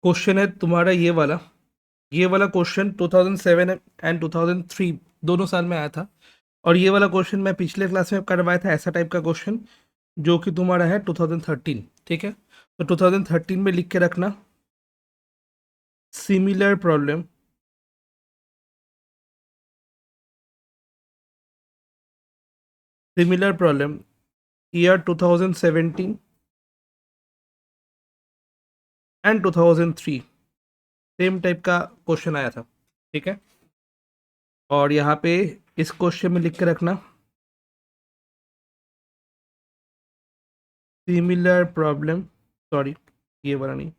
Question है तुम्हारा ये वाला क्वेश्चन 2007 एंड 2003 दोनों साल में आया था। और ये वाला क्वेश्चन मैं पिछले क्लास में करवाया था, ऐसा टाइप का क्वेश्चन जो कि तुम्हारा है 2013। ठीक है, तो 2013 में लिख के रखना, similar problem year 2017 and 2003 same type का क्वेश्चन आया था। ठीक है, और यहाँ पे इस क्वेश्चन में लिख के रखना, सिमिलर प्रॉब्लम, सॉरी ये वाला नहीं,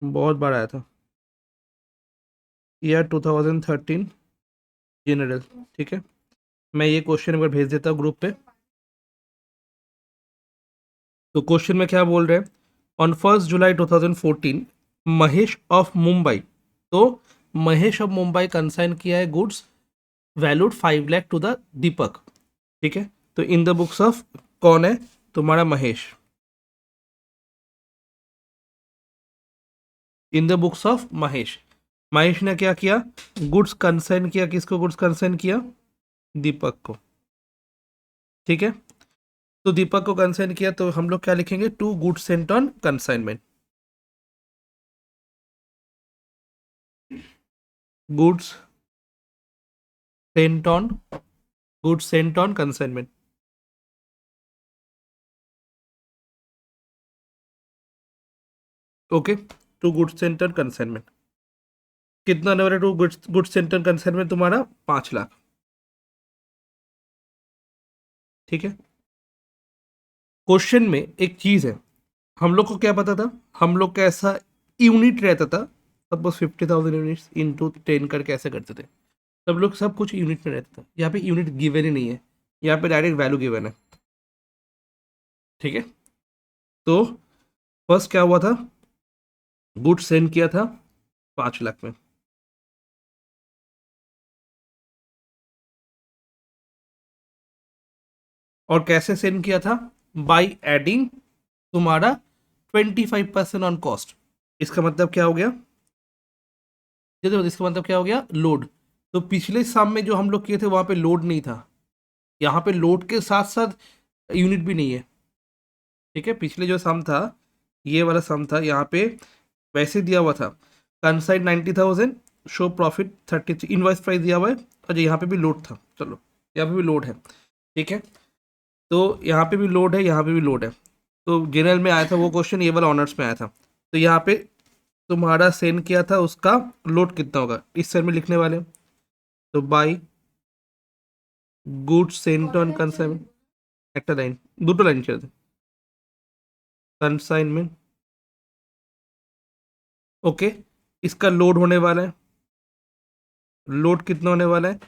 बहुत बार आया था, ईयर 2013 जनरल। ठीक है, मैं ये क्वेश्चन एक बार भेज देता हूँ ग्रुप पे। तो क्वेश्चन में क्या बोल रहे हैं, on 1 July 2014 Mahesh of Mumbai, तो महेश ऑफ मुंबई कंसाइन किया है goods valued 5 lakh to the Deepak. ठीक है, तो इन द बुक्स ऑफ कौन है तुम्हारा Mahesh, in the books of Mahesh. Mahesh ने क्या किया, गुड्स कंसाइन किया, किसको गुड्स कंसाइन किया, दीपक को। ठीक है, तो दीपक को कंसाइन किया, तो हम लोग क्या लिखेंगे, to goods sent on consignment, goods sent on, goods sent on consignment. Okay, to goods sent on consignment कितना आने वाला, to goods sent on consignment तुम्हारा 5 लाख। ठीक है, क्वेश्चन में एक चीज है, हम लोग को क्या पता था, हम लोग का ऐसा यूनिट रहता था, सपोज 50,000 यूनिट्स इंटू 10 करके ऐसे करते थे, सब लोग सब कुछ यूनिट में रहता था। यहाँ पे यूनिट गिवन ही नहीं है, यहाँ पे डायरेक्ट वैल्यू गिवन है। ठीक है, तो फर्स्ट क्या हुआ था, गुड सेंड किया था 5 लाख में, और कैसे सेंड किया था, बाई एडिंग तुम्हारा 25% ऑन कॉस्ट। इसका मतलब क्या हो गया, ये देखो इसका मतलब क्या हो गया, लोड। तो पिछले सम में जो हम लोग किए थे वहां पे लोड नहीं था, यहाँ पे लोड के साथ साथ यूनिट भी नहीं है। ठीक है, पिछले जो सम था, ये वाला सम था, यहाँ पे वैसे दिया हुआ था, कंसाइड 90,000, शो प्रॉफिट 33, इनवॉइस प्राइस दिया हुआ है, और यहाँ पे भी लोड था, चलो यहाँ पे भी लोड है। ठीक है, तो यहाँ पे भी लोड है, यहाँ पे भी लोड है, तो जनरल में आया था वो क्वेश्चन, ये वाला ऑनर्स में आया था। तो यहाँ पे तुम्हारा सेंड किया था, उसका लोड कितना होगा इस सेल में लिखने वाले, तो by goods sent on consignment, একটা লাইন, দুটো লাইন ছেড়ে দে, कंसाइनमेंट। ओके, इसका लोड होने वाला है, लोड कितना होने वाला है,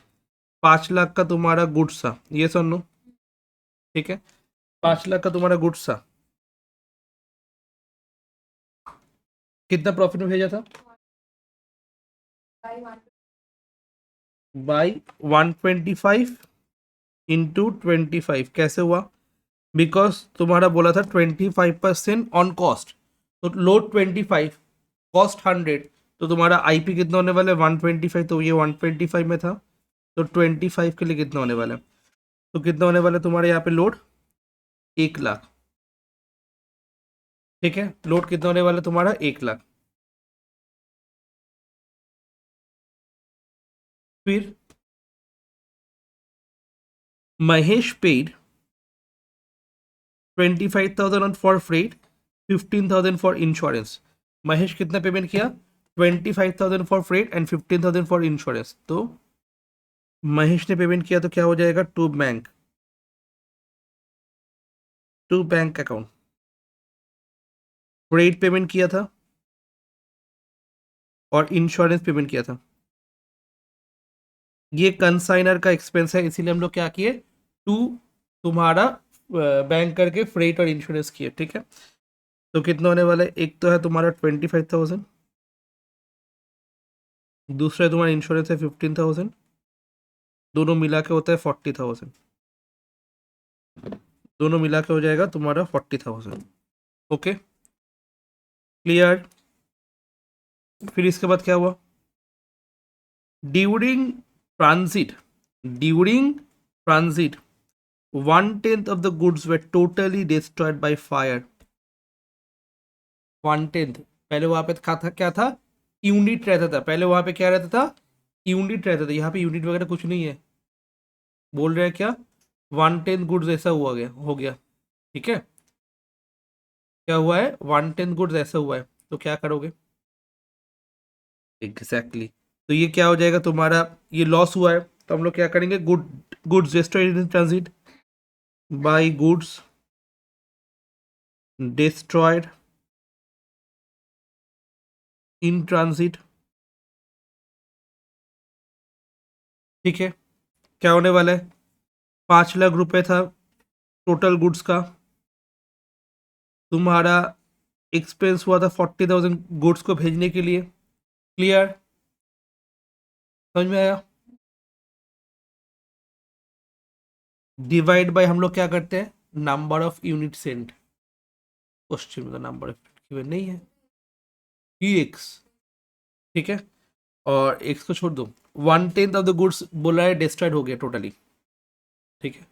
5 लाख का तुम्हारा गुड्स था, ये सुन लो। ठीक है, 5 लाख का तुम्हारा गुड्स था, कितना प्रॉफिट में भेजा था, बाई 125 इंटू 25, कैसे हुआ, बिकॉज तुम्हारा बोला था 25% ऑन कॉस्ट, तो लोड 25, कॉस्ट 100, तो तुम्हारा आईपी कितना होने वाला है 125, तो ये 125 में था, तो 25 के लिए कितना होने वाला है, तो कितना होने वाला है तुम्हारे यहाँ पे लोड 1 लाख। ठीक है, लोड कितना होने वाला है तुम्हारा 1 लाख। फिर Mahesh paid 25,000 on for freight, 15,000 for insurance. Mahesh कितना पेमेंट किया, 25,000 for freight and 15,000 for insurance, तो महेश ने पेमेंट किया, तो क्या हो जाएगा, to bank account, freight payment किया था और इंश्योरेंस पेमेंट किया था। ये कंसाइनर का एक्सपेंस है, इसीलिए हम लोग क्या किए, टू तुम्हारा बैंक करके फ्रेट और इंश्योरेंस किए। ठीक है, तो कितना होने वाला है, एक तो है तुम्हारा 25,000, दूसरा तुम्हारा इंश्योरेंस है 15,000, दोनों मिला के होता है 40,000। दोनों मिला के हो जाएगा तुम्हारा 40,000। Okay, clear. फिर इसके बाद क्या हुआ, during transit, during transit 1/10 of the goods were totally destroyed by fire। 1/10, पहले वहां पे क्या था, यूनिट रहता था, पहले वहां पे क्या रहता था, यूनिट रहता था, यहाँ पे यूनिट वगैरह कुछ नहीं है। बोल रहे हैं क्या, 1/10 गुड्स ऐसा हुआ गया, हो गया, ठीक है, क्या हुआ है, 1/10 गुड्स ऐसा हुआ है, तो क्या करोगे, एग्जैक्टली तो ये क्या हो जाएगा तुम्हारा, ये लॉस हुआ है, तो हम लोग क्या करेंगे, goods destroyed in transit by goods destroyed in transit. ठीक है, क्या होने वाला है, 5 लाख रुपए था टोटल गुड्स का, तुम्हारा एक्सपेंस हुआ था 40,000 गुड्स को भेजने के लिए। क्लियर, समझ में आया। डिवाइड बाय हम लोग क्या करते हैं, number of unit sent, question में नंबर ऑफ यूनिट नहीं है, ई एक्स, ठीक है, और एक्स को छोड़ दो, 1/10 ऑफ द गुड्स बोला है डिस्ट्रॉयड हो गया टोटली, ठीक है,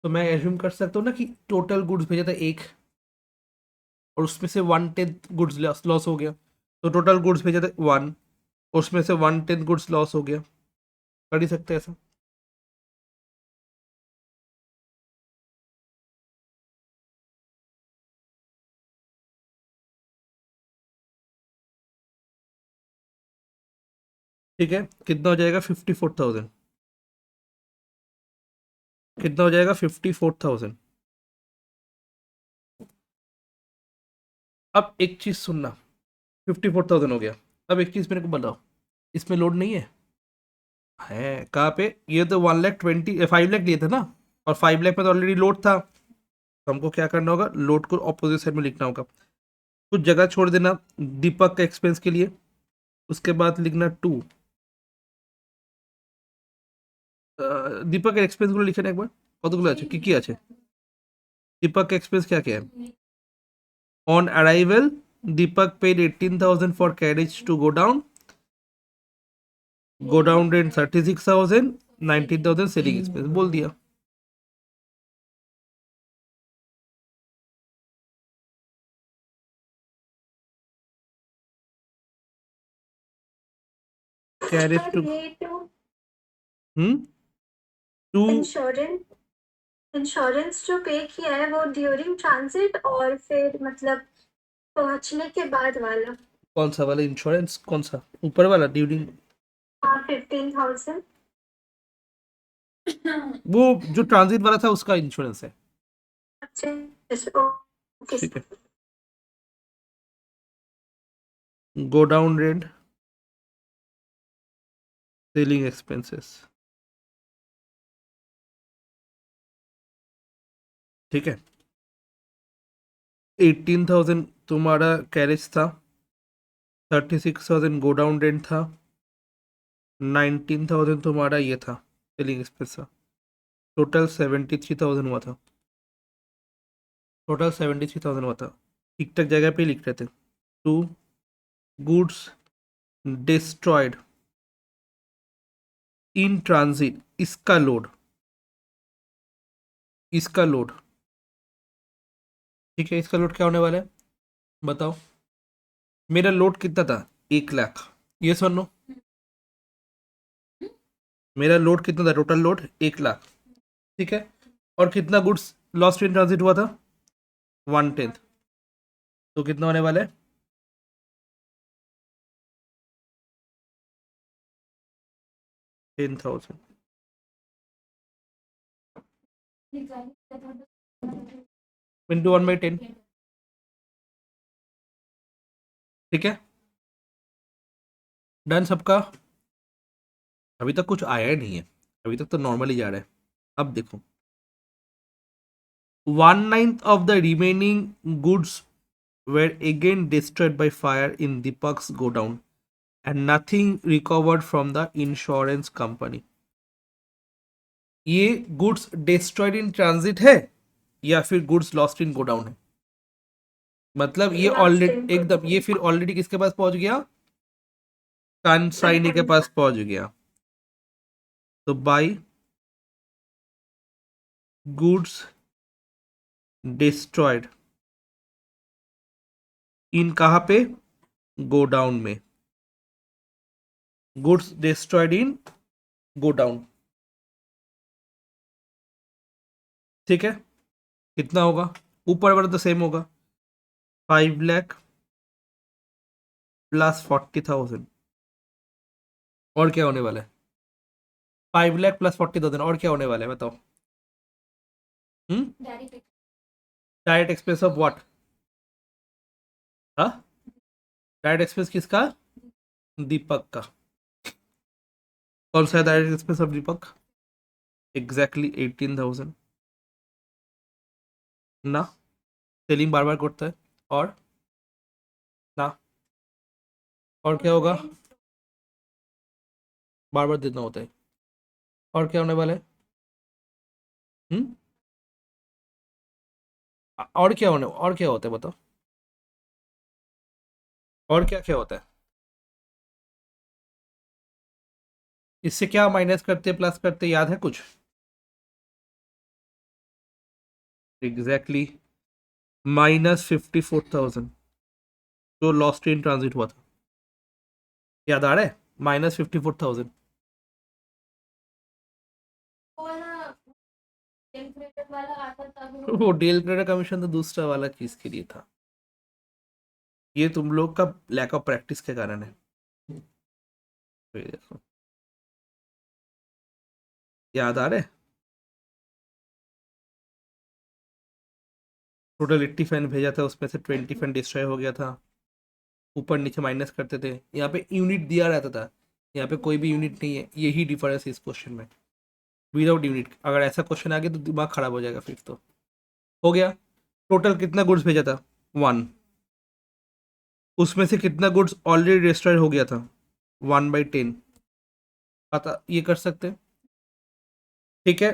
तो मैं एज्यूम कर सकता हूँ ना कि टोटल गुड्स भेजा था एक, और उसमें से 1/10 गुड्स लॉस हो गया, तो टोटल गुड्स भेजा था 1, उसमें से 1/10 गुड्स लॉस हो गया, कर ही सकते हैं ऐसा। ठीक है, कितना हो जाएगा, 54,000, कितना हो जाएगा, 54,000। अब एक चीज सुनना, 54,000 हो गया, अब एक चीज मेरे को बताओ, इसमें लोड नहीं है कहाँ पे, ये तो 1,20,000 5 लाख लिए थे ना, और 5 लाख में तो ऑलरेडी लोड था, तो हमको क्या करना होगा, लोड को ऑपोजिट साइड में लिखना होगा, कुछ जगह छोड़ देना दीपक का एक्सपेंस के लिए, उसके बाद लिखना 2, दीपक का एक्सपेंस गुলো লিখে না একবার, কতগুলো আছে, কি কি আছে, दीपक का एक्सपेंस क्या क्या है, on arrival Deepak paid 18,000 for carriage to godown rent 36,000, 19,000 selling expense बोल दिया। Carriage to to insurance, insurance जो पे किया है वो ड्यूरिंग ट्रांजिट और फिर मतलब पहुंचने के बाद वाला, कौन सा वाला इंश्योरेंस, कौन सा ऊपर वाला ड्यूरिंग, हाँ 15,000। वो जो ट्रांजिट वाला था उसका इंश्योरेंस है। अच्छा ओके। ठीक है, go down rent selling expenses, ठीक है, 18,000 तुम्हारा कैरेज था, 36,000 गो डाउन रेंट था, 19,000 तुम्हारा ये था सेलिंग एक्सपेंस था, टोटल 73,000 हुआ था, टोटल 73,000 हुआ था, ठीक ठाक जगह पे ही लिख रहे थे। To goods destroyed in transit, इसका लोड, इसका लोड, ठीक है, इसका लोड क्या होने वाला है, बताओ, मेरा लोड कितना था, 1 लाख, ये सुनो, मेरा लोड कितना था, टोटल लोड 1 लाख, ठीक है, और कितना गुड्स लॉस्ट इन ट्रांजिट हुआ था, 1/10, तो कितना होने वाला है, 10,000 इंटू 1/10, ठीक है, डन सबका, अभी तक कुछ आया ही नहीं है, अभी तक तो नॉर्मली जा रहा है। अब देखो, 1/9 of the remaining goods were again destroyed by fire in Deepak's godown and nothing recovered from the insurance company। ये गुड्स डिस्ट्रॉयड इन ट्रांजिट है, या फिर गुड्स लॉस्ट इन गोडाउन है। मतलब ये Lost in ऑलरेडी एकदम godown. ये फिर ऑलरेडी किसके पास पहुंच गया, कंसाइनी के पास पहुंच गया। तो बाई गुड्स डिस्ट्रॉयड इन कहाँ पे, गोडाउन में। गुड्स डिस्ट्रॉयड इन गोडाउन, ठीक है। कितना होगा, ऊपर वाला तो सेम होगा, 5 लाख प्लस 40,000। और क्या होने वाला है, 5 लाख प्लस 40,000, और क्या होने वाला है बताओ। डायरेक्ट एक्सपेंस ऑफ व्हाट, हाँ डायरेक्ट एक्सपेंस किसका, दीपक का। कौन सा है direct expense of Deepak, exactly 18,000 ना, सेलिंग बार बार करता है, और ना, और क्या होगा, बार बार देना होता है, और क्या होने वाला है, हम्म और क्या होने, और क्या होता है बताओ, और क्या क्या होता है, इससे क्या माइनस करते प्लस करते याद है कुछ, एग्जैक्टली -54,000 जो लॉस्ट इन ट्रांजिट हुआ था, याद आ रहा है, -54,000। वो डील क्रेडिट कमीशन तो दूसरा वाला चीज के लिए था, ये तुम लोग का लैक ऑफ प्रैक्टिस के कारण है। तो ये देखो, याद आ रहा है, टोटल 80 फैन भेजा था, उसमें से 20 फैन डिस्ट्रॉय हो गया था, ऊपर नीचे माइनस करते थे, यहाँ पे यूनिट दिया रहता था, यहाँ पे कोई भी यूनिट नहीं है, यही डिफरेंस है इस क्वेश्चन में, विदाउट यूनिट। अगर ऐसा क्वेश्चन आ गया तो दिमाग खराब हो जाएगा फिर तो। हो गया, टोटल कितना गुड्स भेजा था, 1, उसमें से कितना गुड्स ऑलरेडी डिस्ट्रॉय हो गया था, 1/10, पता ये कर सकते हैं, ठीक है।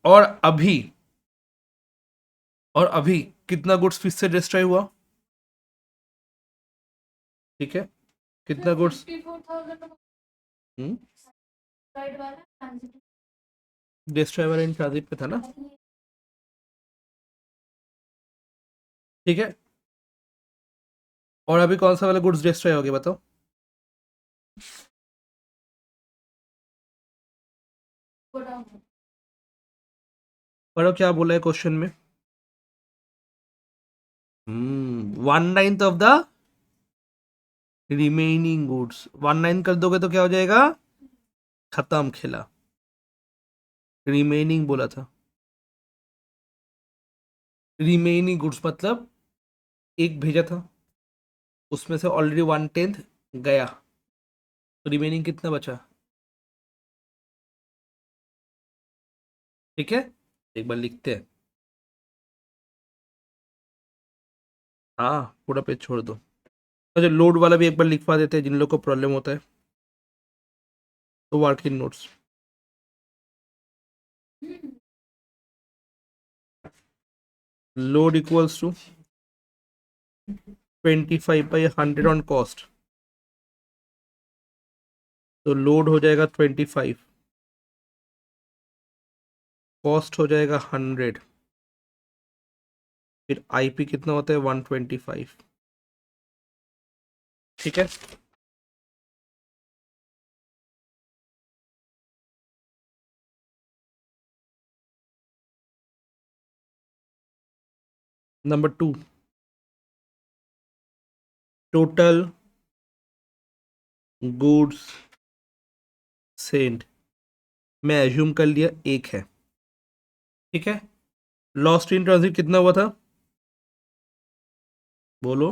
और अभी, और अभी कितना गुड्स फिर से डिस्ट्रॉय हुआ, ठीक है, कितना गुड्स, डिस्ट्रॉय वाला इन ट्रांजिट पे था ना, ठीक है। और अभी कौन सा वाला गुड्स डिस्ट्रॉय हो गया बताओ, पढ़ो क्या बोला है क्वेश्चन में, 1/9 ऑफ द रिमेनिंग गुड्स, 1/9 कर दोगे तो क्या हो जाएगा, खत्म खेला, रिमेनिंग बोला था, रिमेनिंग गुड्स मतलब एक भेजा था, उसमें से ऑलरेडी 1/10 गया, तो रिमेनिंग कितना बचा, ठीक है। एक बार लिखते हैं, हाँ पूरा पेज छोड़ दो। अच्छा लोड वाला भी एक बार लिखवा देते हैं जिन लोग को प्रॉब्लम होता है, तो working notes, load equals to 25/100 on cost, तो लोड हो जाएगा 25, कॉस्ट हो जाएगा 100, फिर आईपी कितना होता है 125, ठीक है। नंबर 2, टोटल गुड्स सेंड, मैं एज्यूम कर लिया एक है, ठीक है। लॉस्ट इन ट्रांजिट कितना हुआ था, बोलो,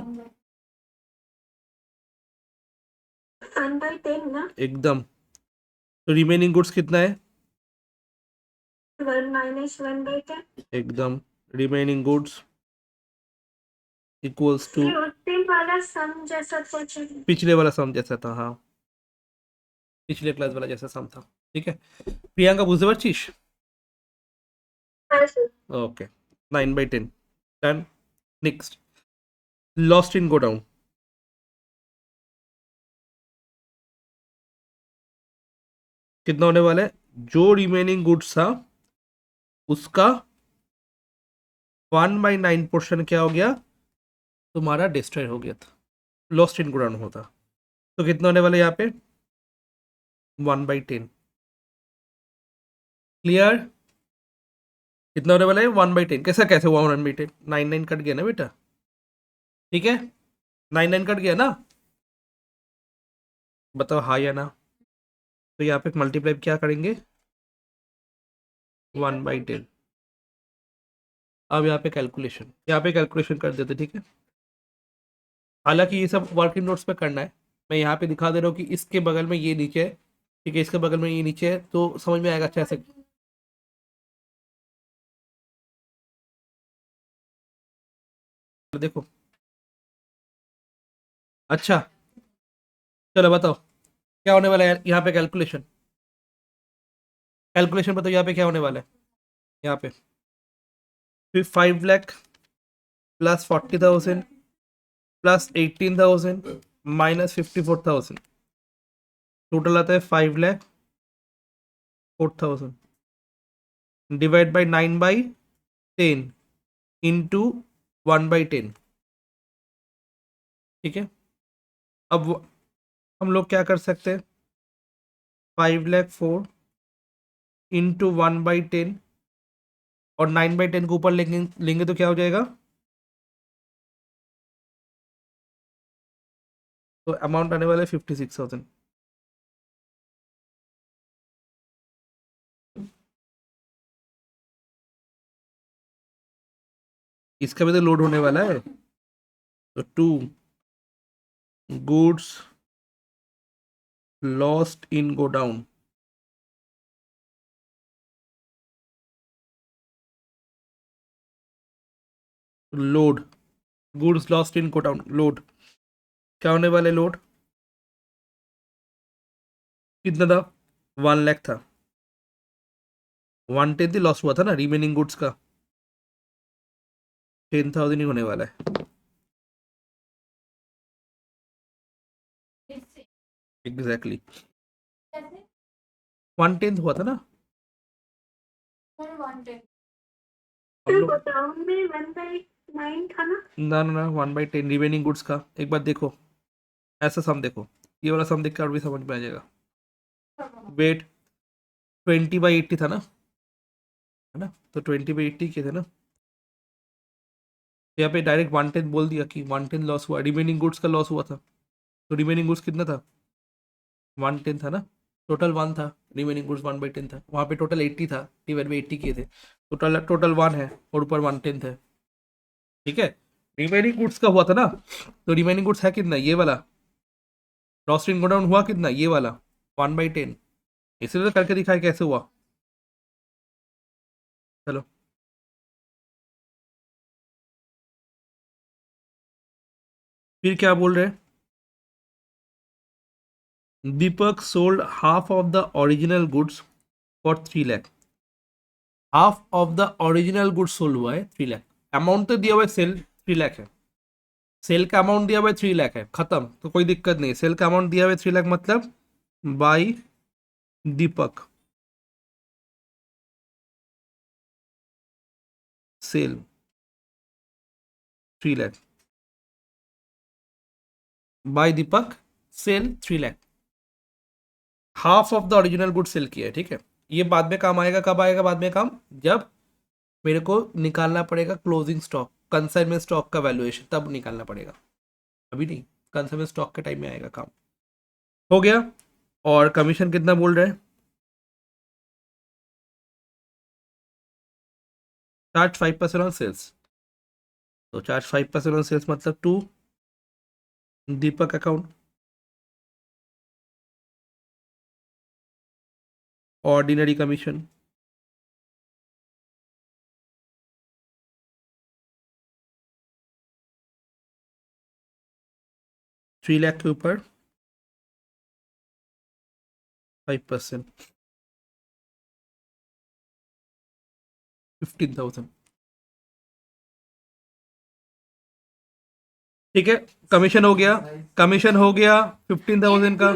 1/10 ना, एकदम। तो रिमेनिंग गुड्स कितना है, 1 - 1/10। एकदम, रिमेनिंग गुड्स इक्वल्स टू, ये उस दिन वाला सम जैसा कुछ है। पिछले वाला सम जैसा था, हाँ पिछले क्लास वाला जैसा सम था, ठीक है। प्रियंका बुझতে পারছিস, हाँ जी। Okay. 9/10 done. Next, lost in godown, कितना होने वाला है? जो रिमेनिंग गुड्स था उसका 1/9 पोर्शन क्या हो गया तुम्हारा? डिस्ट्रॉय हो गया था, लॉस्ट इन गोडाउन होता। तो कितना होने वाला है यहाँ पे? 1/10। क्लियर? कितना होने वाला है? 1/10। कैसा कैसे हुआ 1/10? 9 कट गया ना बेटा, ठीक है, 9 कट गया ना, बताओ हाँ या ना। तो यहाँ पे मल्टीप्लाई क्या करेंगे? 1/10। अब यहाँ पे कैलकुलेशन कर देते, ठीक है। हालांकि ये सब वर्किंग नोट्स पे करना है, मैं यहाँ पे दिखा दे रहा हूँ कि इसके बगल में ये नीचे है, ठीक है, इसके बगल में ये नीचे है, तो समझ में आएगा अच्छा से। देखो, अच्छा, चलो बताओ क्या होने वाला है यहाँ पे? कैलकुलेशन, कैलकुलेशन बताओ यहाँ पे क्या होने वाला है? यहाँ पे फिर 5 lakh plus 40,000 plus 18,000 minus 54,000, total आता है 5,04,000 डिवाइड बाई 9/10 इंटू 1/10, ठीक है। अब हम लोग क्या कर सकते हैं? 5,04,000 इंटू 1/10 और 9/10 को ऊपर लेंगे लेंगे तो क्या हो जाएगा? तो अमाउंट आने वाला है 56,000। इसका भी तो लोड होने वाला है, तो 2 goods lost in godown, load, goods lost in godown load, क्या होने वाले लोड? कितना था? 1 लाख था, 1/10 लॉस हुआ था ना रिमेनिंग गुड्स का, 10,000 ही होने वाला है। Exactly exactly. 1/10 हुआ था ना हम लोग? गोदाम में 1/9 था ना? ना ना ना, 1/10 रिमेनिंग गुड्स का। एक बार देखो, ऐसा सम देखो, ये वाला सम देख कर और भी समझ में आ जाएगा। वेट 20/80 था ना, है ना, तो 20/80 के थे ना, यहाँ पे डायरेक्ट 1/10 बोल दिया कि 1/10 लॉस हुआ, रिमेनिंग गुड्स का लॉस हुआ था। तो रिमेनिंग गुड्स कितना था? 1/10 था ना, टोटल 1 था, रिमेनिंग गुड्स 1/10 था, वहाँ पे टोटल 80 था, डिवाइड बाई 80 किए थे, टोटल टोटल 1 है और ऊपर 1/10 है, ठीक है। रिमेनिंग गुड्स का हुआ था ना, तो रिमेनिंग गुड्स है कितना? ये वाला। लॉस्ट इन गोडाउन हुआ कितना? ये वाला 1/10, इसलिए तो करके दिखाए कैसे हुआ। चलो, फिर क्या बोल रहे हैं? Deepak sold half of the original goods for 3 lakh. Half of the original goods sold हुआ है 3 लाख, अमाउंट तो दिया हुआ है सेल 3 लाख है, सेल का अमाउंट दिया हुआ है 3 लाख है, खत्म, तो कोई दिक्कत नहीं। सेल का अमाउंट दिया हुआ है 3 लाख, मतलब by Deepak sale 3 lakh, by Deepak sale 3 lakh, half of the original good sell किया है, ठीक है। ये बाद में काम आएगा, कब आएगा बाद में काम? जब मेरे को निकालना पड़ेगा क्लोजिंग स्टॉक, कंसाइनमेंट स्टॉक का वैल्यूएशन, तब निकालना पड़ेगा, अभी नहीं, कंसाइनमेंट स्टॉक के टाइम में आएगा काम। हो गया। और कमीशन कितना बोल रहे हैं? चार्ज 5% ऑन सेल्स, तो चार्ज 5% ऑन सेल्स मतलब 2 Deepak account, ordinary commission, three lakh के ऊपर 5%, 15,000, ठीक है, कमीशन हो गया, कमीशन हो गया 15,000 का।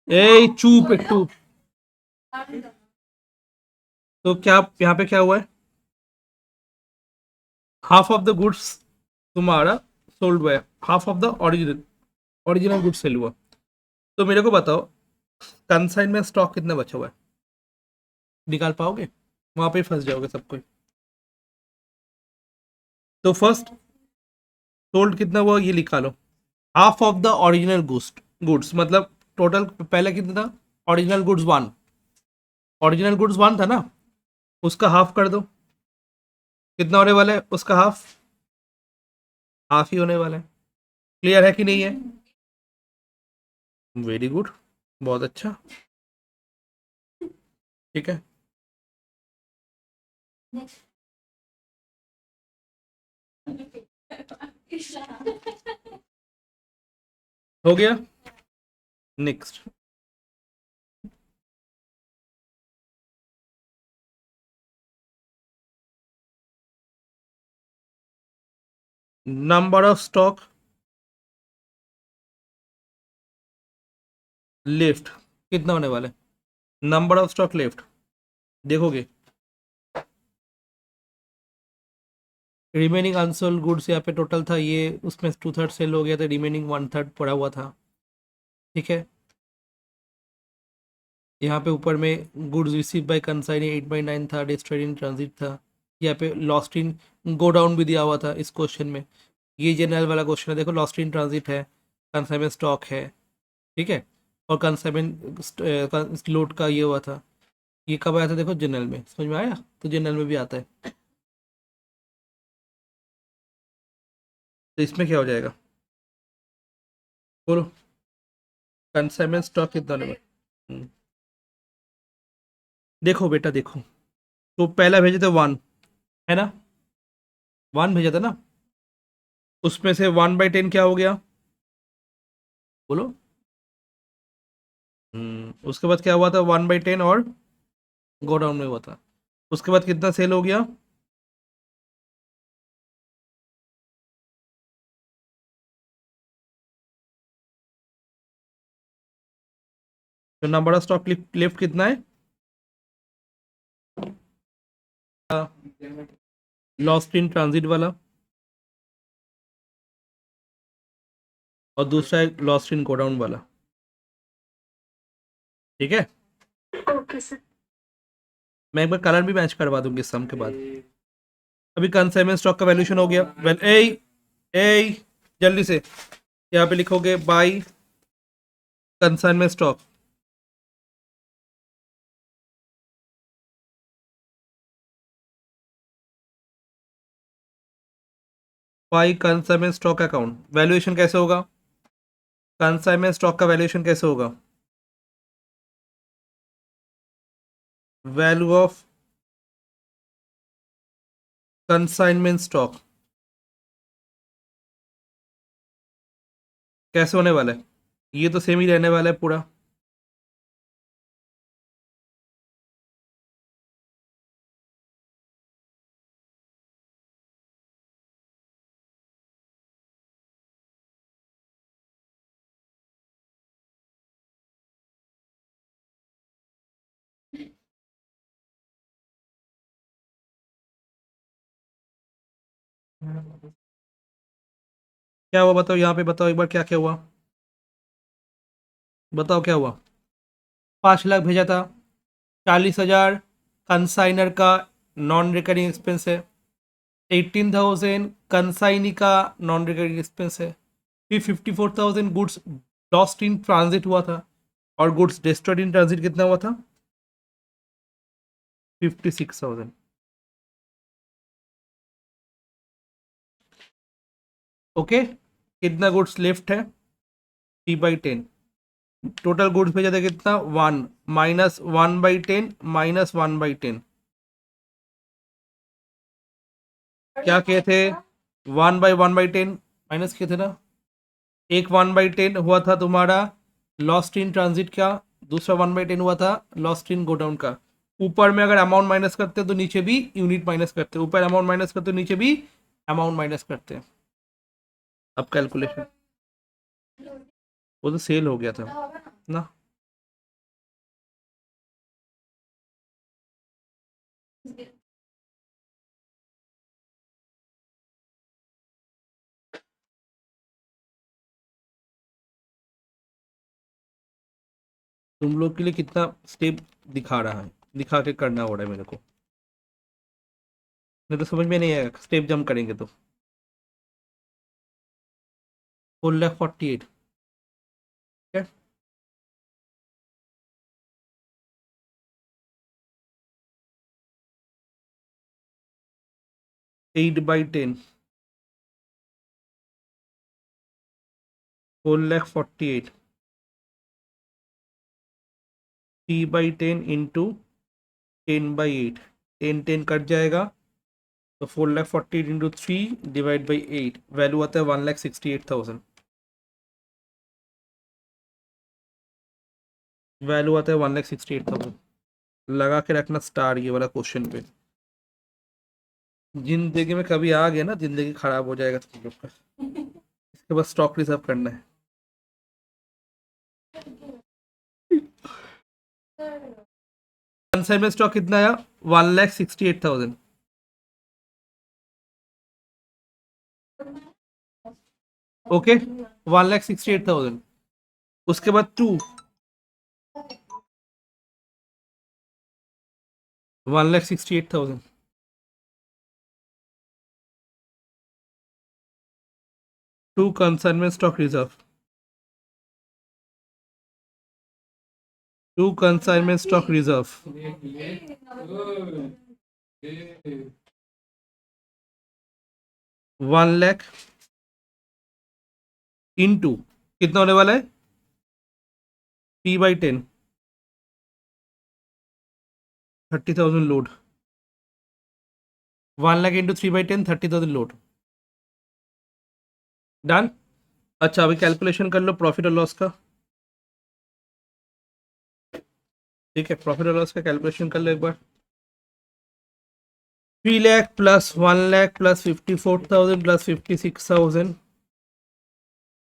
ए चुप टू। तो क्या यहाँ पे क्या हुआ है, हाफ ऑफ द गुड्स तुम्हारा सोल्ड हुआ है, half of the original original goods sale हुआ। तो मेरे को बताओ कंसाइन में स्टॉक कितना बचा हुआ है, निकाल पाओगे? वहां पे ही फंस जाओगे सब कोई। तो फर्स्ट सोल्ड कितना हुआ ये लिखा लो, half of the original goods मतलब टोटल पहले कितना था, original goods one, original goods one था ना, उसका हाफ कर दो, कितना होने वाला है उसका हाफ, हाफ ही होने वाला है। क्लियर है कि नहीं है? वेरी गुड, बहुत अच्छा। ठीक है, हो गया। Next, number of stock left कितना होने वाला है, नंबर ऑफ स्टॉक लेफ्ट देखोगे, रिमेनिंग अनसोल्ड गुड्स यहाँ पे टोटल था ये, उसमें 2/3 सेल हो गया था, रिमेनिंग 1/3 पड़ा हुआ था। ठीक है, यहाँ पे ऊपर में गुड्स रिसीव बाय कंसाइनी 8/9 था, डिस्ट्रॉयड इन ट्रांजिट था, यहाँ पे लॉस्ट इन गो डाउन भी दिया हुआ था इस क्वेश्चन में। ये जनरल वाला क्वेश्चन है, देखो लॉस्ट इन ट्रांजिट है, कंसाइनमेंट स्टॉक है, ठीक है, और कंसाइनमेंट लोड का ये हुआ था, ये कब आया था देखो जनरल में, समझ में आया? तो जनरल में भी आता है। तो इसमें क्या हो जाएगा बोलो, कंसाइनमेंट स्टॉक कितना होने वाला? देखो बेटा देखो, तो पहला भेजे थे वन, है ना, वन भेजा था ना, उसमें से 1/10 क्या हो गया बोलो? उसके बाद क्या हुआ था, 1/10 और गो डाउन में हुआ था, उसके बाद कितना सेल हो गया, तो नंबर ऑफ स्टॉक लेफ्ट कितना है, लॉस्ट इन ट्रांजिट वाला, और दूसरा है लॉस्ट इन गोडाउन वाला। ठीक है, ओके सर। मैं एक बार कलर भी मैच करवा दूंगी सम के बाद। अभी कंसाइनमेंट स्टॉक का वैल्यूशन हो गया, वेल ए ए जल्दी से यहाँ पे लिखोगे by consignment stock, by consignment stock account. Valuation कैसे होगा, कंसाइनमेंट स्टॉक का वैल्यूएशन कैसे होगा, वैल्यू ऑफ कंसाइनमेंट स्टॉक कैसे होने वाला है, ये तो सेम ही रहने वाला है पूरा। क्या हुआ बताओ, यहाँ पे बताओ एक बार क्या क्या हुआ, बताओ क्या हुआ। 5 लाख भेजा था, 40,000 कंसाइनर का नॉन रिकरिंग एक्सपेंस है, 18,000 कंसाइनी का नॉन रिकरिंग एक्सपेंस है, फिर 54,000 गुड्स लॉस्ट इन ट्रांजिट हुआ था, और गुड्स डिस्ट्रॉयड इन ट्रांजिट कितना हुआ था, 56,000। ओके, कितना गुड्स लेफ्ट है, 3/10, टोटल गुड्स भेजा था कितना, 1 माइनस 1/10 माइनस 1/10, क्या किए थे, 1/1/10 माइनस किए थे ना, एक 1/10 हुआ था तुम्हारा लॉस्ट इन ट्रांजिट का, दूसरा 1/10 हुआ था लॉस्ट इन गोडाउन का। ऊपर में अगर अमाउंट माइनस करते हैं तो नीचे भी यूनिट माइनस करते हैं, ऊपर अमाउंट माइनस करते हैं नीचे भी अमाउंट माइनस करते हैं। अब कैलकुलेशन, वो तो सेल हो गया था ना। तुम लोग के लिए कितना स्टेप दिखा रहा है, दिखा के करना हो रहा है मेरे को, नहीं तो समझ में नहीं आएगा स्टेप जंप करेंगे तो। 4,48, ठीक है। एट बाई 10, 4,48, 3/10 इंटू 10/8, 10 कट जाएगा तो 4,48 इंटू 3 डिवाइड बाई 8, वैल्यू आता है 1,68,000, वैल्यू आता है 1,68,000। लगा के रखना स्टार ये वाला क्वेश्चन पे, जिंदगी में कभी आ गया ना जिंदगी खराब हो जाएगा तुम लोग का। इसके बाद स्टॉक रिजर्व करना है। कंसाइनमेंट स्टॉक कितना आया, 1,68,000, ओके, 1,68,000। उसके बाद 1,68,000, 2 consignment stock reserve, 2 consignment stock reserve, 1,00,000 into कितना होने वाला है, P/10, 30,000 load, 1,00,000 into 3/10, 30,000 load, done. अच्छा अभी कैलकुलेशन कर लो प्रॉफिट और लॉस का, ठीक है, प्रॉफिट और लॉस का कैलकुलेशन कर लो एक बार। 3,00,000 plus 1,00,000 plus 54,000 plus 56,000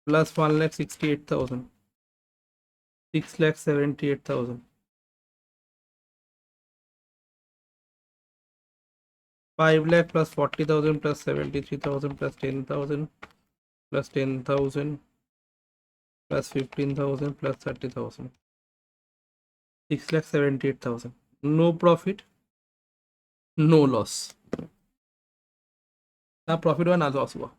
plus 1,68,000, 6,78,000, 5,00,000 plus 40,000 plus 73,000 plus 10,000 plus 10,000 plus 15,000 plus 30,000, 6,78,000। No profit no loss, ना प्रॉफिट हुआ ना लॉस हुआ।